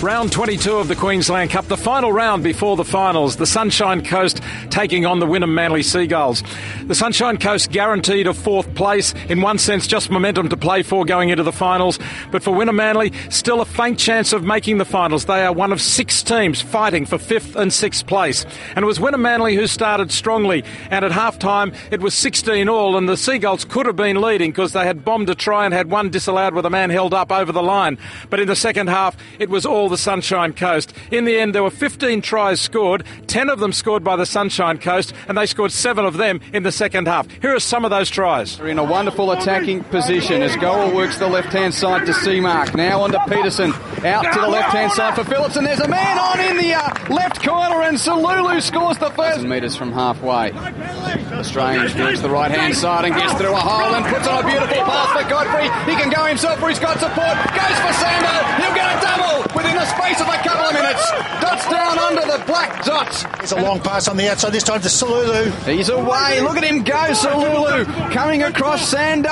Round 22 of the Queensland Cup, the final round before the finals. The Sunshine Coast taking on the Wynnum Manly Seagulls. The Sunshine Coast guaranteed a fourth place, in one sense just momentum to play for going into the finals, but for Wynnum Manly, still a faint chance of making the finals. They are one of 6 teams fighting for 5th and 6th place. And it was Wynnum Manly who started strongly, and at half-time it was 16 all, and the Seagulls could have been leading because they had bombed a try and had one disallowed with a man held up over the line. But in the second half, it was all the Sunshine Coast. In the end, there were 15 tries scored, 10 of them scored by the Sunshine Coast, and they scored 7 of them in the second half. Here are some of those tries. They're in a wonderful attacking position as Goal works the left-hand side to Seamark. Now on to Peterson, out to the left-hand side for Phillips, and there's a man on in the left corner, and Salulu scores the first. Metres from halfway. Le-Strange works the right-hand side and gets through a hole and puts on a beautiful pass for Godfrey. He can go himself where he's got support. Goes for Sando. He'll get a double within the space of a couple of minutes. Dots down under the black dots. It's a long pass on the outside, this time to Salulu. He's away. Look at him go, Salulu. Coming across Sando.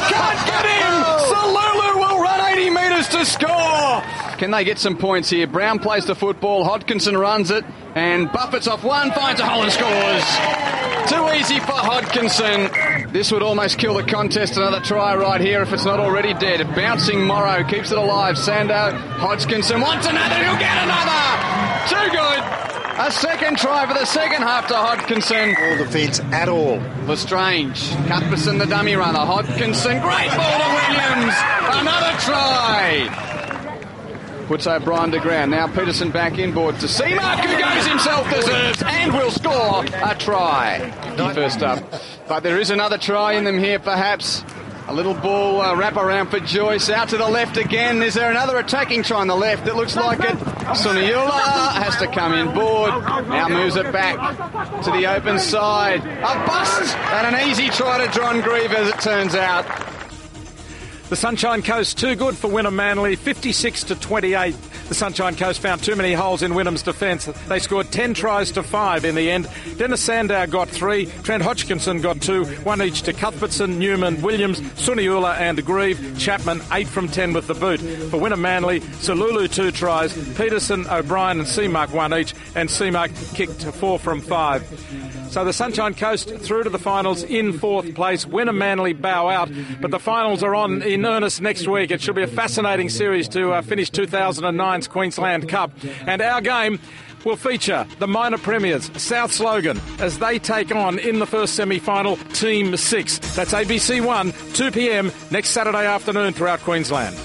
Can't get him. Salulu will run 80 metres to score. Can they get some points here? Brown plays the football. Hodkinson runs it and buffets off one, finds a hole and scores. Too easy for Hodkinson. This would almost kill the contest. Another try right here if it's not already dead. Bouncing Morrow keeps it alive. Sando, Hodkinson wants another. He'll get another. Too good. A second try for the second half to Hodkinson. All the fence at all. Le-Strange, Cuthbertson the dummy runner. Hodkinson, great ball to Williams. Another try. Puts O'Brien to ground. Now Peterson back inboard to Seamark, who goes himself, deserves, and will score a try. First up. But there is another try in them here, perhaps. A little ball wrap around for Joyce. Out to the left again. Is there another attacking try on the left? It looks like it. Suniula has to come inboard. Now moves it back to the open side. A bust and an easy try to John Grieve, as it turns out. The Sunshine Coast too good for Wynnum Manly, 56-28. The Sunshine Coast found too many holes in Wynnum's defence. They scored 10 tries to 5 in the end. Dennis Sandow got 3, Trent Hodgkinson got 2, 1 each to Cuthbertson, Newman, Williams, Suniula and Grieve. Chapman 8 from 10 with the boot. For Wynnum Manly, Salulu 2 tries, Peterson, O'Brien and Seamark 1 each, and Seamark kicked 4 from 5. So the Sunshine Coast through to the finals in 4th place. Wynnum Manly bow out, but the finals are on in earnest next week. It should be a fascinating series to finish 2009's Queensland Cup. And our game will feature the minor premiers, South Slogan, as they take on, in the first semi-final, Team 6. That's ABC 1, 2 p.m. next Saturday afternoon throughout Queensland.